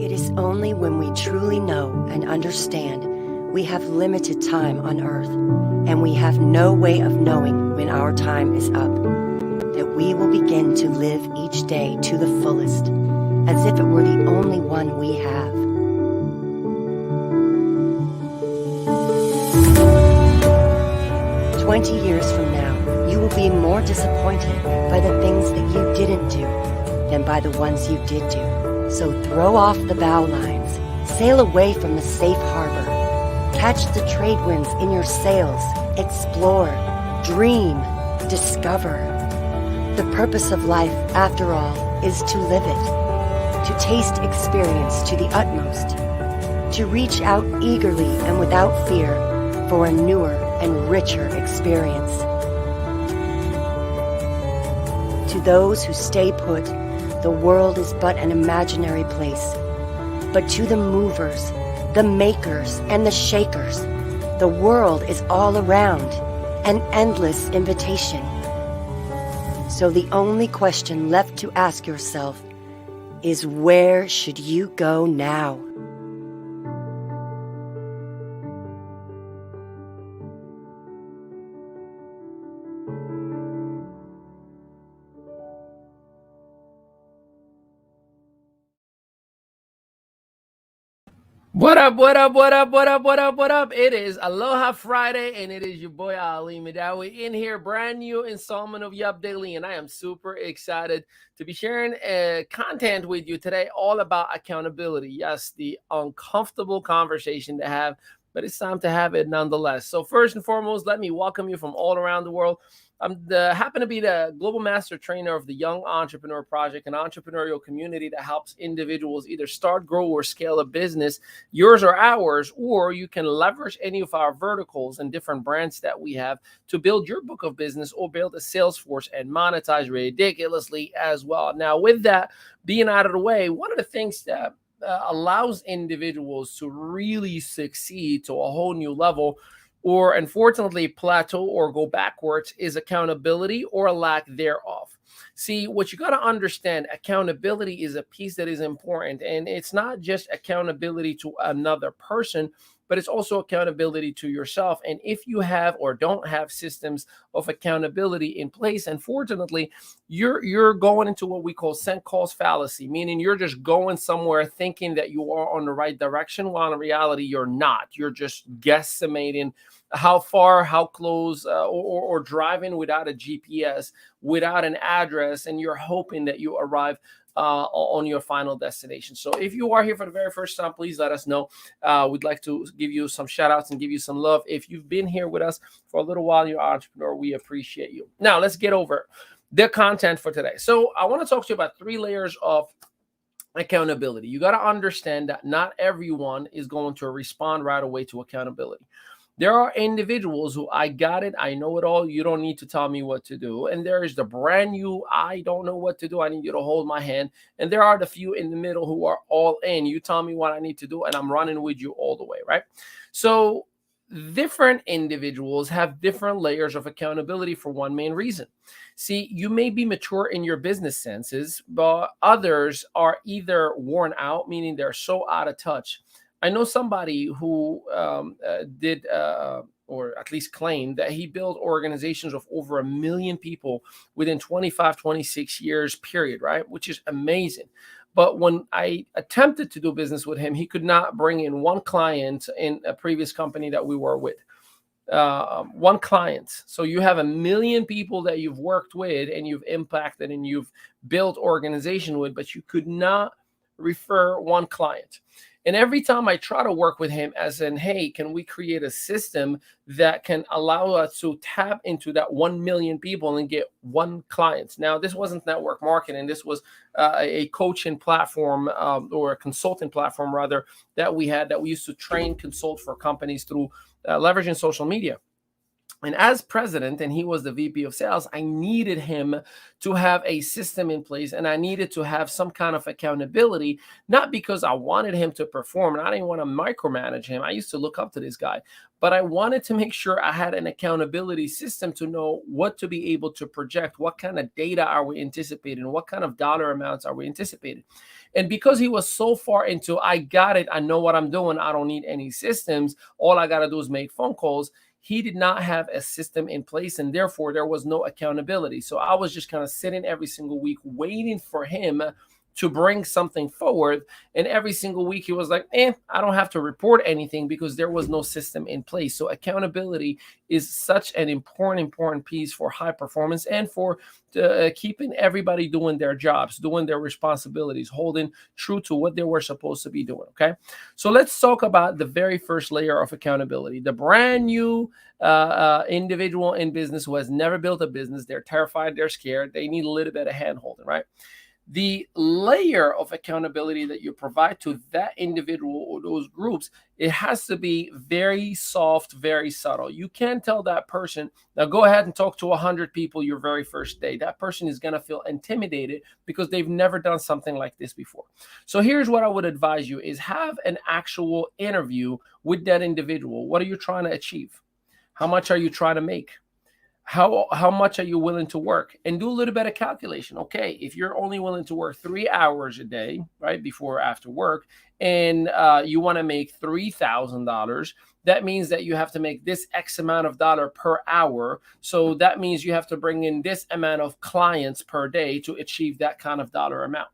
It is only when we truly know and understand we have limited time on earth, and we have no way of knowing when our time is up, that we will begin to live each day to the fullest, as if it were the only one we have. "20 years from now, you will be more disappointed by the things that you didn't do than by the ones you did do. So throw off the bow lines, sail away from the safe harbor, catch the trade winds in your sails, explore, dream, discover. The purpose of life, after all, is to live it, to taste experience to the utmost, to reach out eagerly and without fear for a newer and richer experience. To those who stay put, the world is but an imaginary place. But to the movers, the makers, and the shakers, the world is all around, an endless invitation. So the only question left to ask yourself is, where should you go now?" What up, what up, what up, what up, what up, what up? It is Aloha Friday, and it is your boy Ali Midawi in here, brand new installment of Yup Daily, and I am super excited to be sharing content with you today all about accountability. Yes, the uncomfortable conversation to have, but it's time to have it nonetheless. So first and foremost, let me welcome you from all around the world. Happen to be the Global Master Trainer of the Young Entrepreneur Project, an entrepreneurial community that helps individuals either start, grow, or scale a business, yours or ours, or you can leverage any of our verticals and different brands that we have to build your book of business or build a sales force and monetize ridiculously as well. Now, with that being out of the way, one of the things that allows individuals to really succeed to a whole new level, or unfortunately plateau or go backwards, is accountability or a lack thereof. See, what you got to understand, accountability is a piece that is important, and it's not just accountability to another person, but it's also accountability to yourself. And if you have or don't have systems of accountability in place, unfortunately, you're going into what we call sunk cost fallacy, meaning you're just going somewhere thinking that you are on the right direction, while in reality you're not. You're just guesstimating how far, how close, or driving without a GPS, without an address, and you're hoping that you arrive on your final destination. So if you are here for the very first time, please let us know. We'd like to give you some shout outs and give you some love. If you've been here with us for a little while, you're an entrepreneur, we appreciate you. Now let's get over the content for today. So I want to talk to you about 3 layers of accountability. You got to understand that not everyone is going to respond right away to accountability. There are individuals who, I got it, I know it all, you don't need to tell me what to do. And there is the brand new, I don't know what to do, I need you to hold my hand. And there are the few in the middle who are all in. You tell me what I need to do, and I'm running with you all the way, right? So different individuals have different layers of accountability for one main reason. See, you may be mature in your business senses, but others are either worn out, meaning they're so out of touch. I know somebody who did, or at least claimed, that he built organizations of over 1 million people within 25, 26 years period, right? Which is amazing. But when I attempted to do business with him, he could not bring in one client in a previous company that we were with. One client. So you have 1 million people that you've worked with and you've impacted and you've built organization with, but you could not refer one client. And every time I try to work with him as in, hey, can we create a system that can allow us to tap into that 1 million people and get one client? Now, this wasn't network marketing. This was a coaching platform, or a consulting platform, rather, that we had, that we used to train, consult for companies through leveraging social media. And as president, and he was the VP of sales, I needed him to have a system in place, and I needed to have some kind of accountability, not because I wanted him to perform and I didn't want to micromanage him. I used to look up to this guy, but I wanted to make sure I had an accountability system to know what to be able to project, what kind of data are we anticipating, what kind of dollar amounts are we anticipating. And because he was so far into, I got it, I know what I'm doing, I don't need any systems, all I got to do is make phone calls, he did not have a system in place, and therefore there was no accountability. So I was just kind of sitting every single week waiting for him to bring something forward. And every single week he was like, I don't have to report anything because there was no system in place. So accountability is such an important piece for high performance and for keeping everybody doing their jobs, doing their responsibilities, holding true to what they were supposed to be doing. Okay. So let's talk about the very first layer of accountability. The brand new individual in business who has never built a business. They're terrified. They're scared. They need a little bit of hand holding, right? The layer of accountability that you provide to that individual or those groups, it has to be very soft, very subtle. You can't tell that person, now go ahead and talk to 100 people your very first day. That person is going to feel intimidated because they've never done something like this before. So here's what I would advise you is have an actual interview with that individual. What are you trying to achieve? How much are you trying to make? How much are you willing to work? And do a little bit of calculation. Okay, if you're only willing to work 3 hours a day, right, before or after work, and you want to make $3,000, that means that you have to make this X amount of dollar per hour. So that means you have to bring in this amount of clients per day to achieve that kind of dollar amount.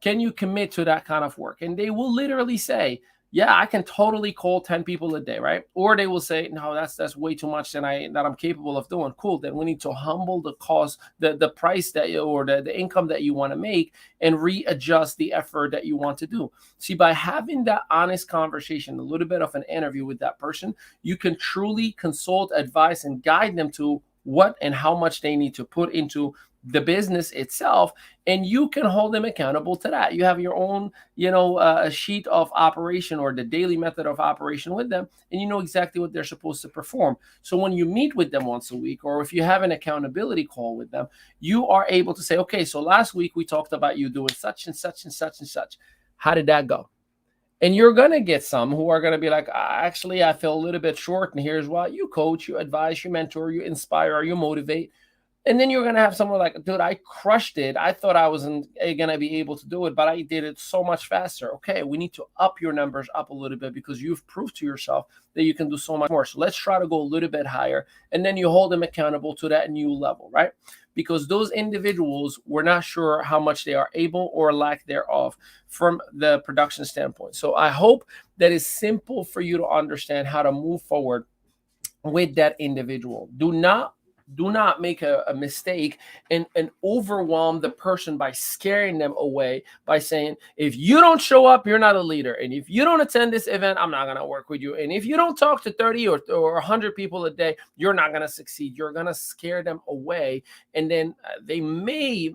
Can you commit to that kind of work? And they will literally say, yeah, I can totally call 10 people a day, right? Or they will say, no, that's way too much that I'm capable of doing. Cool. Then we need to humble the cost, the price that you, or the income that you want to make, and readjust the effort that you want to do. See, by having that honest conversation, a little bit of an interview with that person, you can truly consult, advise, and guide them to what and how much they need to put into the business itself, and you can hold them accountable to that. You have your own, sheet of operation or the daily method of operation with them, and you know exactly what they're supposed to perform. So when you meet with them once a week, or if you have an accountability call with them, you are able to say, okay, so last week we talked about you doing such and such and such and such. How did that go? And you're going to get some who are going to be like, actually, I feel a little bit short, and here's why. You coach, you advise, you mentor, you inspire, you motivate. And then you're going to have someone like, dude, I crushed it. I thought I wasn't going to be able to do it, but I did it so much faster. Okay, we need to up your numbers up a little bit because you've proved to yourself that you can do so much more. So let's try to go a little bit higher. And then you hold them accountable to that new level, right? Because those individuals, we're not sure how much they are able or lack thereof from the production standpoint. So I hope that is simple for you to understand how to move forward with that individual. Do not make a mistake and overwhelm the person by scaring them away by saying, if you don't show up, you're not a leader. And if you don't attend this event, I'm not going to work with you. And if you don't talk to 30 or 100 people a day, you're not going to succeed. You're going to scare them away. And then they may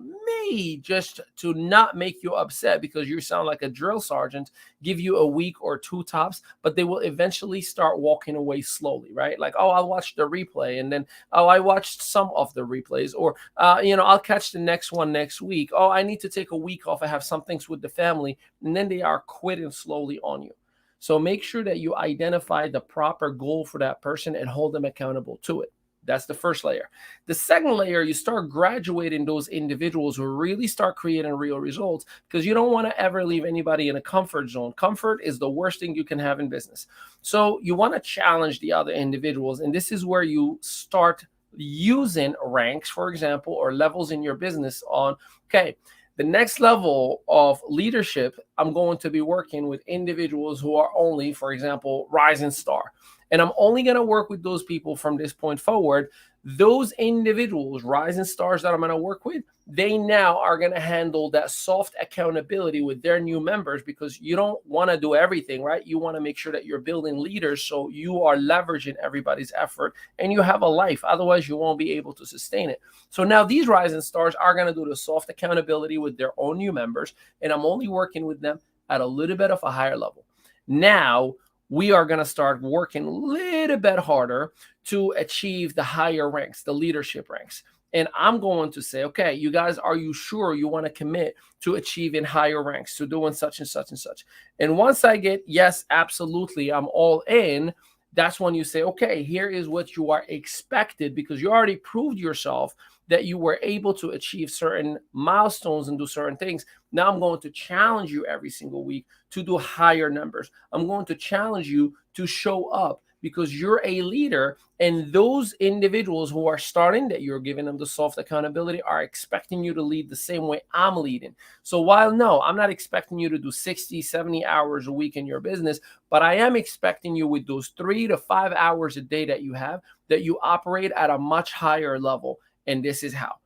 just to not make you upset because you sound like a drill sergeant, give you a week or two tops, but they will eventually start walking away slowly, right? Like, oh, I'll watch the replay. And then, oh, I watched some of the replays, or I'll catch the next one next week. Oh, I need to take a week off. I have some things with the family. And then they are quitting slowly on you. So make sure that you identify the proper goal for that person and hold them accountable to it. That's the first layer. The second layer, you start graduating those individuals who really start creating real results, because you don't want to ever leave anybody in a comfort zone. Comfort is the worst thing you can have in business. So you want to challenge the other individuals. And this is where you start using ranks, for example, or levels in your business on, okay, the next level of leadership, I'm going to be working with individuals who are only, for example, rising star. And I'm only going to work with those people from this point forward. Those individuals, rising stars that I'm going to work with, they now are going to handle that soft accountability with their new members, because you don't want to do everything, right? You want to make sure that you're building leaders so you are leveraging everybody's effort and you have a life. Otherwise, you won't be able to sustain it. So now these rising stars are going to do the soft accountability with their own new members, and I'm only working with them at a little bit of a higher level. Now, we are going to start working a little bit harder to achieve the higher ranks, the leadership ranks. And I'm going to say, okay, you guys, are you sure you want to commit to achieving higher ranks, to doing such and such and such? And once I get, yes, absolutely, I'm all in, that's when you say, okay, here is what you are expected, because you already proved yourself that you were able to achieve certain milestones and do certain things. Now I'm going to challenge you every single week to do higher numbers. I'm going to challenge you to show up, because you're a leader, and those individuals who are starting, that you're giving them the soft accountability, are expecting you to lead the same way I'm leading. So while no, I'm not expecting you to do 60, 70 hours a week in your business, but I am expecting you with those 3 to 5 hours a day that you have, that you operate at a much higher level. And this is how.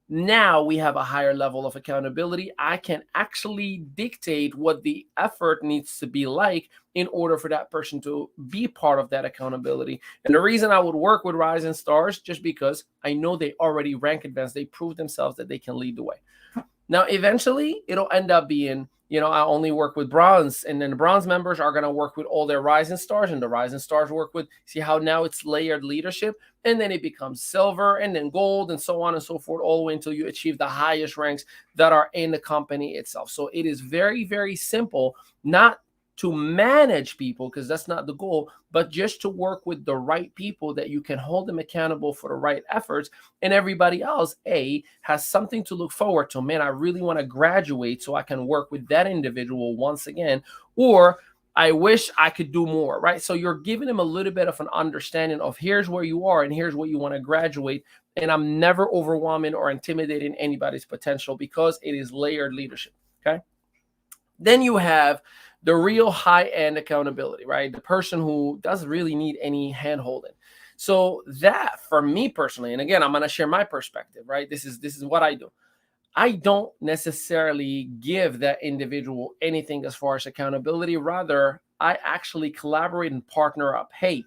Now we have a higher level of accountability. I can actually dictate what the effort needs to be like in order for that person to be part of that accountability. And the reason I would work with Rising Stars, just because I know they already rank advanced, they prove themselves that they can lead the way. Now, eventually, it'll end up being, I only work with bronze, and then the bronze members are going to work with all their Rising Stars, and the Rising Stars work with, see how now it's layered leadership, and then it becomes silver, and then gold, and so on and so forth, all the way until you achieve the highest ranks that are in the company itself. So it is very, very simple, not to manage people, because that's not the goal, but just to work with the right people that you can hold them accountable for the right efforts. And everybody else, has something to look forward to. Man, I really want to graduate so I can work with that individual once again, or I wish I could do more, right? So you're giving them a little bit of an understanding of, here's where you are and here's what you want to graduate. And I'm never overwhelming or intimidating anybody's potential, because it is layered leadership, okay? Then you have the real high-end accountability, right? The person who doesn't really need any hand-holding. So that, for me personally, and again, I'm going to share my perspective, right? This is what I do. I don't necessarily give that individual anything as far as accountability. Rather, I actually collaborate and partner up. Hey,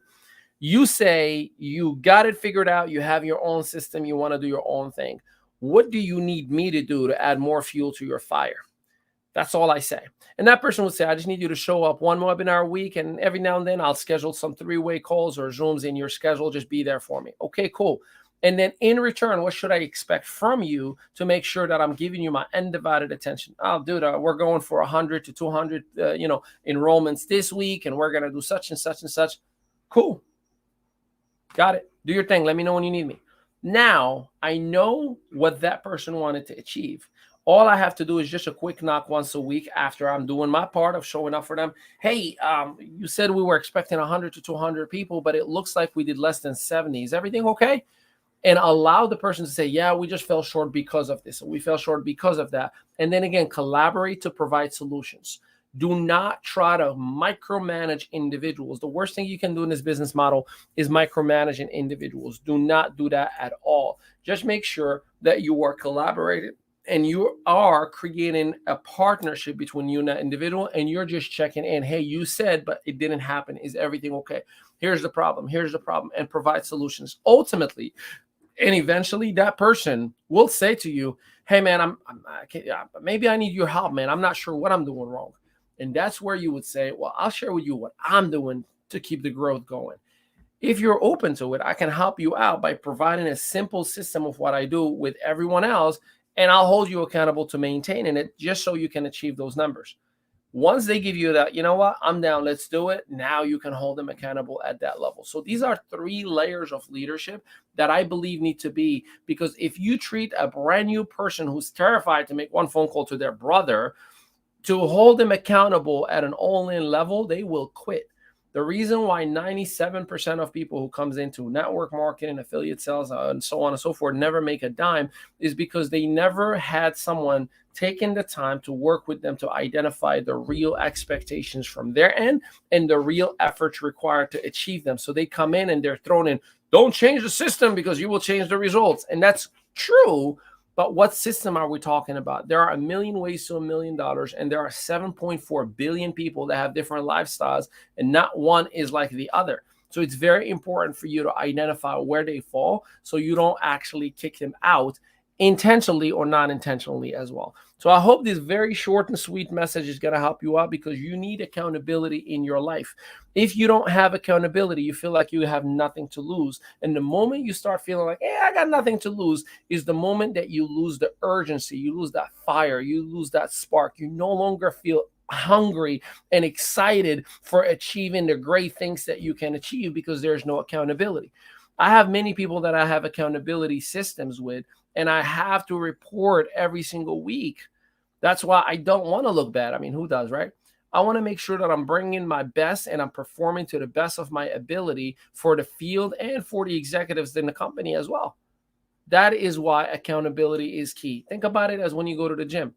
you say you got it figured out, you have your own system, you want to do your own thing. What do you need me to do to add more fuel to your fire? That's all I say. And that person would say, I just need you to show up one webinar a week, and every now and then I'll schedule some 3-way calls or Zooms in your schedule. Just be there for me. Okay, cool. And then in return, what should I expect from you to make sure that I'm giving you my undivided attention? Oh, dude, we're going for 100 to 200, enrollments this week, and we're going to do such and such and such. Cool. Got it. Do your thing. Let me know when you need me. Now, I know what that person wanted to achieve. All I have to do is just a quick knock once a week after I'm doing my part of showing up for them. Hey, you said we were expecting 100 to 200 people, but it looks like we did less than 70. Is everything okay? And allow the person to say, yeah, we just fell short because of this, and we fell short because of that. And then again, collaborate to provide solutions. Do not try to micromanage individuals. The worst thing you can do in this business model is micromanaging individuals. Do not do that at all. Just make sure that you are collaborating and you are creating a partnership between you and that individual, and you're just checking in. Hey, you said, but it didn't happen. Is everything okay? Here's the problem. Here's the problem, and provide solutions. Ultimately, and eventually that person will say to you, hey, man, maybe I need your help, man. I'm not sure what I'm doing wrong. And that's where you would say, well, I'll share with you what I'm doing to keep the growth going. If you're open to it, I can help you out by providing a simple system of what I do with everyone else, and I'll hold you accountable to maintaining it just so you can achieve those numbers. Once they give you that, you know what, I'm down, let's do it. Now you can hold them accountable at that level. So these are 3 layers of leadership that I believe need to be, because if you treat a brand new person who's terrified to make one phone call to their brother to hold them accountable at an all-in level, they will quit. The reason why 97% of people who comes into network marketing, affiliate sales, and so on and so forth never make a dime is because they never had someone taking the time to work with them to identify the real expectations from their end and the real efforts required to achieve them. So they come in and they're thrown in, don't change the system because you will change the results. And that's true. But what system are we talking about? There are a million ways to $1 million, and there are 7.4 billion people that have different lifestyles, and not one is like the other. So it's very important for you to identify where they fall so you don't actually kick them out intentionally or not intentionally as well. So I hope this very short and sweet message is going to help you out, because you need accountability in your life. If you don't have accountability, you feel like you have nothing to lose. And the moment you start feeling like, hey, I got nothing to lose, is the moment that you lose the urgency, you lose that fire, you lose that spark. You no longer feel hungry and excited for achieving the great things that you can achieve, because there's no accountability. I have many people that I have accountability systems with, and I have to report every single week. That's why I don't want to look bad. I mean, who does, right? I want to make sure that I'm bringing my best and I'm performing to the best of my ability for the field and for the executives in the company as well. That is why accountability is key. Think about it as when you go to the gym,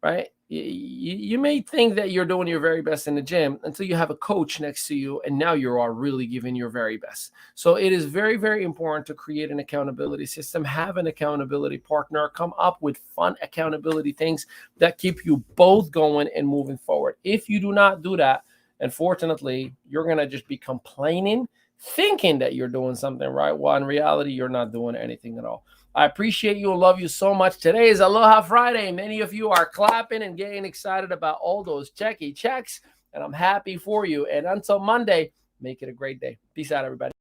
right? You may think that you're doing your very best in the gym until you have a coach next to you, and now you are really giving your very best. So it is very, very important to create an accountability system, have an accountability partner, come up with fun accountability things that keep you both going and moving forward. If you do not do that, unfortunately, you're going to just be complaining, thinking that you're doing something right, while in reality, you're not doing anything at all. I appreciate you and love you so much. Today is Aloha Friday. Many of you are clapping and getting excited about all those checky checks, and I'm happy for you. And until Monday, make it a great day. Peace out, everybody.